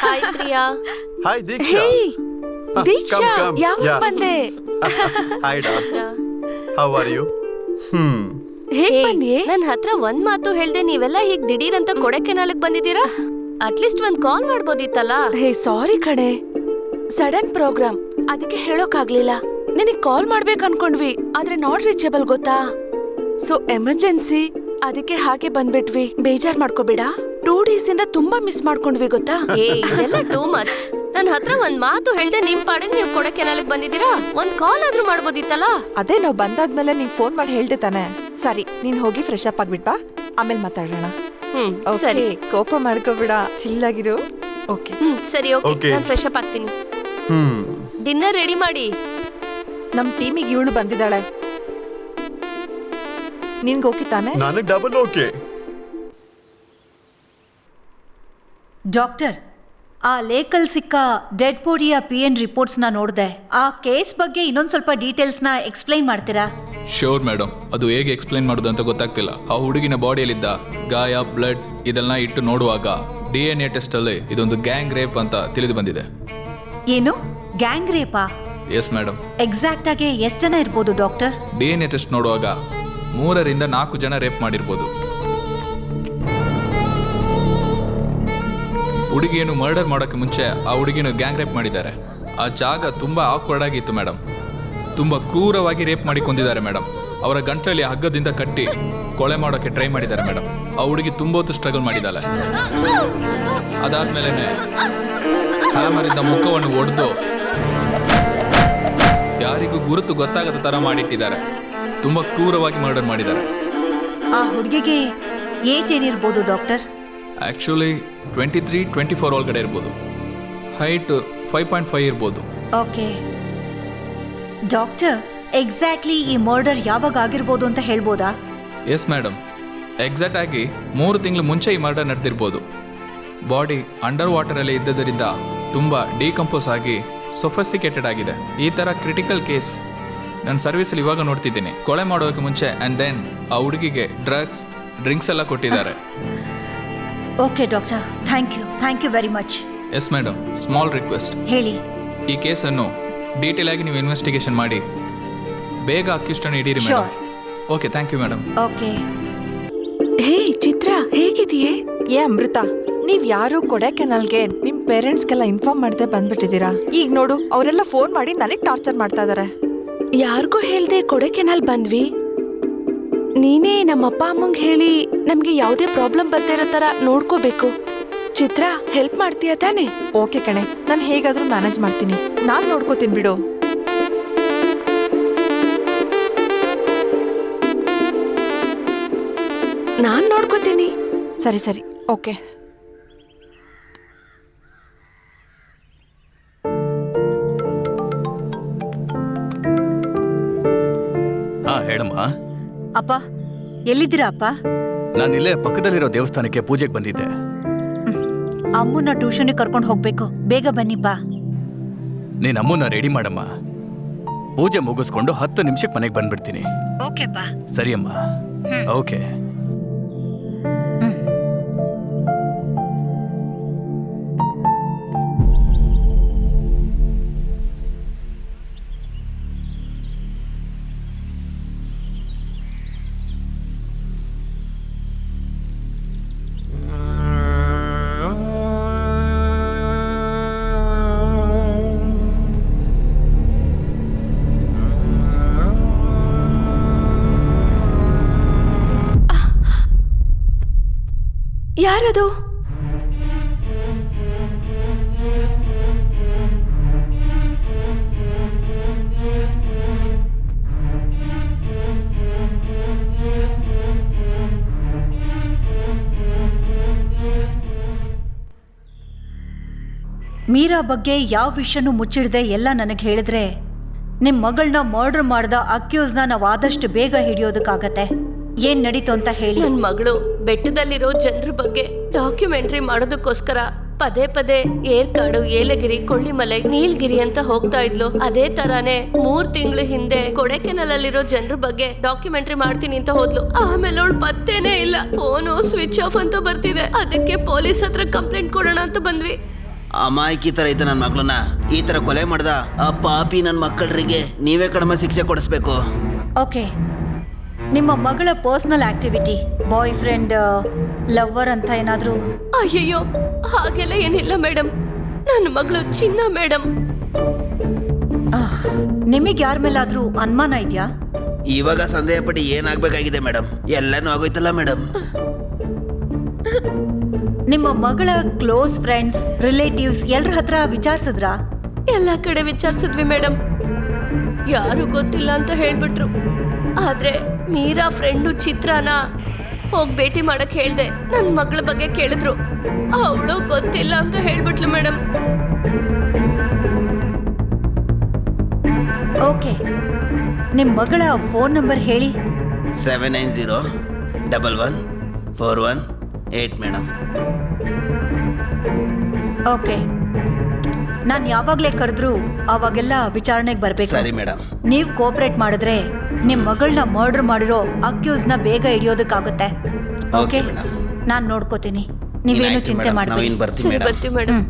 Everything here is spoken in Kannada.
ಹಾಯ್ ಪ್ರಿಯಾ. ಹಾಯ್ ದೀಕ್ಷಾ. ದೀಕ್ಷಾ ಯಾವಾಗ ಬಂದೆ? ಹಾಯ್ ಡಾ. How are you? ಹೇಗ್ ಬಂದೆ? ನನ್ ಹತ್ರ ಒಂದ್ ಮಾತು ಹೇಳ್ದೆ ನೀವೆಲ್ಲ ಹೀಗ್ ದಿಢೀರ್ ಅಂತ ಕೊಡಕೆನಾಲ್ಗೆ ಬಂದಿದ್ದೀರಾ? ಅಟ್ಲೀಸ್ಟ್ ಒಂದ್ ಕಾಲ್ ಮಾಡ್ಬೋದಿತ್ತಲ್ಲ. ಹೇ ಸಾರಿ ಕಣೆ, ಸಡನ್ ಪ್ರೋಗ್ರಾಮ್, ಅದಕ್ಕೆ ಹೇಳೋಕಾಗ್ಲಿಲ್ಲ. ನಿನಗ್ ಕಾಲ್ ಮಾಡ್ಬೇಕು ಅನ್ಕೊಂಡ್ವಿ, ಆದ್ರೆ ನಾಟ್ ರೀಚಬಲ್ ಗೊತ್ತಾ. ಸೊ ಎಮರ್ಜೆನ್ಸಿ, ಅದಕ್ಕೆ ಹಾಗೆ ಬಂದ್ಬಿಟ್ವಿ. ಬೇಜಾರ್ ಮಾಡ್ಕೋಬೇಡ. 2 days ಇಂದ ತುಂಬಾ ಮಿಸ್ ಮಾಡ್ಕೊಂಡ್ವಿ ಗೊತ್ತಾ. ಇದೆಲ್ಲ ಟೂ ಮಚ್. ನನ್ ಹತ್ರ ಒಂದ್ ಮಾತು ಹೇಳ್ದೆ ನಿಮ್ ಪಾಡಿಗೆ ನೀವು ಕೊಡಕೆನಾಲ್ಗೆ ಬಂದಿದ್ದೀರಾ. ಒಂದ್ ಕಾಲ್ ಆದ್ರೂ ಮಾಡ್ಬೋದಿತ್ತಲ್ಲ. ಅದೇ ನಾವ್ ಬಂದಾದ್ಮೇಲೆ ನೀನ್ ಫೋನ್ ಮಾಡಿ ಹೇಳ್ದೆ ತಾನೆ. ಸರಿ, ನೀನ್ ಹೋಗಿ ಫ್ರೆಶ್ ಅಪ್ ಆಗ್ಬಿಟ್ಬಾ, ಆಮೇಲೆ ಮಾತಾಡೋಣ. ಸರಿ, ಕೋಪ ಮಾಡ್ಕೋಬೇಡ, ಚಿಲ್ಲಾಗಿರು. ಓಕೆ ಸರಿ, ಓಕೆ. ನಾನು ಫ್ರೆಶ್ ಅಪ್ ಆಗ್ತೀನಿ. ಡಿನ್ನರ್ ರೆಡಿ ಮಾಡಿ. ನಮ್ ಟೀಮಿಗೆ ಇವಳು ಬಂದಿದ್ದಾಳೆ. ನಿನ್ಗೆ ಓಕೆ ತಾನೆ? ನನಗೆ ಡಬಲ್ ಓಕೆ. ಡಾಕ್ಟರ್, ಆ ಲೇಕಲ್ ಸಿಕ್ಕ ಡೆಡ್ ಬಾಡಿಯ PN ರಿಪೋರ್ಟ್ಸ್ನ ನೋಡಿದೆ. ಆ ಕೇಸ್ ಬಗ್ಗೆ ಇನ್ನೊಂದು ಸ್ವಲ್ಪ ಡೀಟೇಲ್ಸ್ನ ಎಕ್ಸ್ಪ್ಲೈನ್ ಮಾಡ್ತೀರಾ? ಶೋರ್ ಮೇಡಮ್, ಅದು ಹೇಗೆ ಎಕ್ಸ್ಪ್ಲೈನ್ ಮಾಡೋದು ಅಂತ ಗೊತ್ತಾಗ್ತಿಲ್ಲ. ಆ ಹುಡುಗಿನ ಬಾಡಿಯಲ್ಲಿದ್ದ ಗಾಯ, ಬ್ಲಡ್ ಇದೆಲ್ಲ ಇಟ್ಟು ನೋಡುವಾಗ DNA ಟೆಸ್ಟಲ್ಲಿ ಇದೊಂದು ಗ್ಯಾಂಗ್ ರೇಪ್ ಅಂತ ತಿಳಿದು ಬಂದಿದೆ. ಏನು, ಗ್ಯಾಂಗ್ ರೇಪಾ? Yes madam. ಎಕ್ಸಾಕ್ಟ್ ಆಗಿ ಎಷ್ಟು ಜನ ಇರ್ಬೋದು ಡಾಕ್ಟರ್? DNA ಟೆಸ್ಟ್ ನೋಡುವಾಗ 3 ರಿಂದ 4 ಜನ ರೇಪ್ ಮಾಡಿರ್ಬೋದು. ಹುಡುಗಿಯನ್ನು ಮರ್ಡರ್ ಮಾಡೋಕ್ಕೆ ಮುಂಚೆ ಆ ಹುಡುಗಿನ ಗ್ಯಾಂಗ್ ರೇಪ್ ಮಾಡಿದ್ದಾರೆ. ಆ ಜಾಗ ತುಂಬ ಆಕ್ವರ್ಡ್ ಆಗಿತ್ತು ಮೇಡಮ್. ತುಂಬ ಕ್ರೂರವಾಗಿ ರೇಪ್ ಮಾಡಿ ಕೊಂದಿದ್ದಾರೆ ಮೇಡಮ್. ಅವರ ಗಂಟಲಲ್ಲಿ ಹಗ್ಗದಿಂದ ಕಟ್ಟಿ ಕೊಳೆ ಮಾಡೋಕ್ಕೆ ಟ್ರೈ ಮಾಡಿದ್ದಾರೆ ಮೇಡಮ್. ಆ ಹುಡುಗಿ ತುಂಬ ಹೊತ್ತು ಸ್ಟ್ರಗಲ್ ಮಾಡಿದ್ದಾಳೆ. ಅದಾದ್ಮೇಲೆ ಹ್ಯಾಮರಿಂದ ಮುಖವನ್ನು ಒಡೆದು ಯಾರಿಗೂ ಗುರುತು ಗೊತ್ತಾಗದ ಥರ ಮಾಡಿಟ್ಟಿದ್ದಾರೆ. ತುಂಬ ಕ್ರೂರವಾಗಿ ಮರ್ಡರ್ ಮಾಡಿದ್ದಾರೆ. ಆ ಹುಡುಗಿಗೆ ಏಜ್ ಏನಿರ್ಬೋದು ಡಾಕ್ಟರ್? ಆ್ಯಕ್ಚುಲಿ 23-24 ಒಳಗಡೆ ಇರ್ಬೋದು. ಹೈಟ್ 5.5 ಇರ್ಬೋದು. ಓಕೆ ಡಾಕ್ಟರ್, ಎಕ್ಸಾಕ್ಟ್ಲಿ ಈ ಮರ್ಡರ್ ಯಾವಾಗ ಆಗಿರ್ಬೋದು ಅಂತ ಹೇಳ್ಬೋದಾ? ಎಸ್ ಮೇಡಮ್, ಎಕ್ಸಾಕ್ಟ್ ಆಗಿ 3 ತಿಂಗಳು ಮುಂಚೆ ಈ ಮರ್ಡರ್ ನಡೆದಿರ್ಬೋದು. ಬಾಡಿ ಅಂಡರ್ ವಾಟರಲ್ಲಿ ಇದ್ದದರಿಂದ ತುಂಬ ಡಿಕಂಪೋಸ್ ಆಗಿ ಸೊಫಿಸ್ಟಿಕೇಟೆಡ್ ಆಗಿದೆ. ಈ ಥರ ಕ್ರಿಟಿಕಲ್ ಕೇಸ್ ನನ್ನ ಸರ್ವಿಸಲ್ಲಿ ಇವಾಗ ನೋಡ್ತಿದ್ದೀನಿ. ಕೊಳೆ ಮಾಡೋಕ್ಕೆ ಮುಂಚೆ ಆ್ಯಂಡ್ ದೆನ್ ಆ ಹುಡುಗಿಗೆ ಡ್ರಿಂಕ್ಸ್ ಎಲ್ಲ ಕೊಟ್ಟಿದ್ದಾರೆ. Okay doctor, thank you very much. Yes madam, small request. ಹೇಳಿ. ಈ ಕೇಸನ್ನು ಡೀಟೇಲ್ ಆಗಿ ನೀವು ಇನ್ವೆಸ್ಟಿಗೇಷನ್ ಮಾಡಿ ಬೇಗ ಅಕ್ಯೂಸ್ಟನ್ನು ಹಿಡೀರಿ madam. Okay, thank you madam. Okay. ಹೇ ಚಿತ್ರ, ಹೇಗಿದೆಯೇ? ಅಮೃತ, ನೀವ್ ಯಾರು ಕೊಡೈಕೆನಾಲ್ಗೆ ನಿಮ್ ಪೇರೆಂಟ್ಸ್ಗೆಲ್ಲ ಇನ್ಫಾರ್ಮ್ ಮಾಡದೆ ಬಂದ್ಬಿಟ್ಟಿದ್ದೀರಾ. ಈಗ ನೋಡು, ಅವರೆಲ್ಲ ಫೋನ್ ಮಾಡಿ ನನಗೆ ಟಾರ್ಚರ್ ಮಾಡ್ತಾ ಇದಾರೆ. ಯಾರಿಗೂ ಹೇಳ್ದೆ ಕೊಡೈಕೆನಾಲ್ ಬಂದ್ವಿ. ನೀನೇ ನಮ್ಮ ಅಪ್ಪ ಅಮ್ಮಂಗೆ ಹೇಳಿ ನಮ್ಗೆ ಯಾವುದೇ ಪ್ರಾಬ್ಲಮ್ ಬರ್ತಾ ಇರೋ ತರ ನೋಡ್ಕೋಬೇಕು. ಚಿತ್ರ, ಹೆಲ್ಪ್ ಮಾಡ್ತೀಯ ತಾನೆ? ಓಕೆ ಕಣೆ, ನಾನು ಹೇಗಾದ್ರೂ ಮ್ಯಾನೇಜ್ ಮಾಡ್ತೀನಿ. ನಾನ್ ನೋಡ್ಕೋತೀನಿ ಬಿಡು. ನಾನ್ ನೋಡ್ಕೋತೀನಿ. ಸರಿ, ಓಕೆ. ಹೇಳಮ್ಮ. ಅಪ್ಪ, ಎಲ್ಲಿದ್ದೀರಾ ಅಪ್ಪ? ನಾನಿಲ್ಲೇ ಪಕ್ಕದಲ್ಲಿರೋ ದೇವಸ್ಥಾನಕ್ಕೆ ಪೂಜೆಗೆ ಬಂದಿದ್ದೆ. ಅಮ್ಮನ ಟ್ಯೂಷನ್ಗೆ ಕರ್ಕೊಂಡು ಹೋಗ್ಬೇಕು, ಬೇಗ ಬನ್ನಿಪ್ಪ. ನೀನ್ ಅಮ್ಮನ್ನ ರೆಡಿ ಮಾಡಮ್ಮ. ಪೂಜೆ ಮುಗಿಸ್ಕೊಂಡು 10 ನಿಮಿಷಕ್ಕೆ ಮನೆಗೆ ಬಂದ್ಬಿಡ್ತೀನಿ. ಓಕೆಪ್ಪ. ಸರಿ ಅಮ್ಮ. ಓಕೆ. ಯಾರದು? ಮೀರಾ ಬಗ್ಗೆ ಯಾವ ವಿಷಯನೂ ಮುಚ್ಚಿಡದೆ ಎಲ್ಲ ನನಗೆ ಹೇಳಿದ್ರೆ ನಿಮ್ಮ ಮಗಳನ್ನ ಮರ್ಡರ್ ಮಾಡ್ದ ಅಕ್ಯೂಸ್ನ ನಾವು ಆದಷ್ಟು ಬೇಗ ಹಿಡಿಯೋದಕ್ಕಾಗತ್ತೆ. ಏನ್ ನಡೀತು ಅಂತ ಹೇಳಿ. ನನ್ನ ಮಗಳು ಬೆಟ್ಟದಲ್ಲಿರೋ ಜನರ ಬಗ್ಗೆ ಡಾಕ್ಯುಮೆಂಟ್ರಿ ಮಾಡೋದಕ್ಕೋಸ್ಕರ ಪದೇ ಪದೇ ಏರ್ಕಾಡು, ಏಲಗಿರಿ, ಕೊಳ್ಳಿಮಲೈ, ನೀಲ್ಗಿರಿ ಅಂತ ಹೋಗ್ತಾ ಇದ್ಲು. ಅದೇ ತರಾನೇ 3 ತಿಂಗಳ ಹಿಂದೆ ಕೊಡೈಕೆನಾಲಲ್ಲಿರೋ ಜನರ ಬಗ್ಗೆ ಡಾಕ್ಯುಮೆಂಟ್ರಿ ಮಾಡ್ತೀನಿ ಅಂತ ಹೋದ್ಲು. ಆಮೇಲೆ ಅವಳು ಪತ್ತೇನೇ ಇಲ್ಲ. ಫೋನು ಸ್ವಿಚ್ ಆಫ್ ಅಂತ ಬರ್ತಿದೆ. ಅದಕ್ಕೆ ಪೊಲೀಸ್ ಹತ್ರ ಕಂಪ್ಲೇಂಟ್ ಕೊಡೋಣ ಅಂತ ಬಂದ್ವಿ. ಅಮಾಯಕಿ ತರ ಇದ್ದ ನನ್ನ ಮಗಳನ್ನ ಈ ತರ ಕೊಲೆ ಮಾಡ್ದ ಆ ಪಾಪಿ ನನ್ನ ಮಕ್ಕಳರಿಗೆ ನೀವೇ ಕಡಿಮೆ ಶಿಕ್ಷೆ ಕೊಡಿಸ್ಬೇಕು. ಓಕೆ, ನಿಮ್ಮ ಮಗಳ personal activity, boy friend, lover ಅಂತ ಏನಾದರೂ? ಅಯ್ಯಯ್ಯೋ, ಹಾಗೆಲ್ಲ ಏನಿಲ್ಲ ಮೇಡಮ್. ನನ್ನ ಮಗಳು ಚಿನ್ನ ಮೇಡಮ್. ನಿಮಗೆ ಯಾರ ಮೇಲಾದರೂ ಅನುಮಾನ ಇದೆಯಾ? ಇವಾಗ ಸಂದೇಹ ಪಟ್ಟು ಏನಾಗಬೇಕಾಗಿದೆ ಮೇಡಮ್? ಎಲ್ಲನೂ ಆಗೋಯ್ತಲ್ಲ ಮೇಡಮ್. ನಿಮ್ಮ ಮಗಳ ಕ್ಲೋಸ್ ಫ್ರೆಂಡ್ಸ್, ರಿಲೇಟಿವ್ಸ್ ಎಲ್ಲರ ಹತ್ರ ವಿಚಾರಿಸಿದ್ರಾ? ಎಲ್ಲ ಕಡೆ ವಿಚಾರಿಸಿದ್ವಿ ಮೇಡಮ್. ಯಾರು ಗೊತ್ತಿಲ್ಲ ಅಂತ ಹೇಳ್ಬಿಟ್ರು. ಆದ್ರೆ ಮೀರಾ ಫ್ರೆಂಡು ಚಿತ್ರಾನ ಹೋಗಿ ಭೇಟಿ ಮಾಡಕ್ ಹೇಳ್ದೆ. ನನ್ನ ಮಗಳ ಬಗ್ಗೆ ಕೇಳಿದ್ರು. ಅವಳು ಗೊತ್ತಿಲ್ಲ ಅಂತ ಹೇಳ್ಬಿಟ್ಲು ಮೇಡಮ್. ಓಕೆ, ನಿಮ್ಮ ಮಗಳ ಫೋನ್ ನಂಬರ್ ಹೇಳಿ. 79011141 ಮೇಡಮ್. ಓಕೆ, ನಾನು ಯಾವಾಗಲೇ ಕರೆದ್ರು ಅವಾಗೆಲ್ಲ ವಿಚಾರಣೆಗೆ ಬರಬೇಕು. ಸರಿ ಮೇಡಮ್. ನೀವು ಕೋಆಪರೇಟ್ ಮಾಡಿದ್ರೆ ನಿಮ್ಮ ಮಗಳನ್ನ ಮರ್ಡರ್ ಮಾಡಿರೋ ಅಕ್ಯೂಸ್ನ ಬೇಗ ಹಿಡಿಯೋದಕ್ಕಾಗುತ್ತೆ. Okay, madam. ನಾನು ನೋಡ್ಕೋತೀನಿ. ನೀವೇನು ಚಿಂತೆ ನಾವು ಮಾಡಬೇಡಿ. ಇನ್ನು ಬರ್ತೀವಿ ಮೇಡಮ್. ಬರ್ತೀವಿ ಮೇಡಮ್.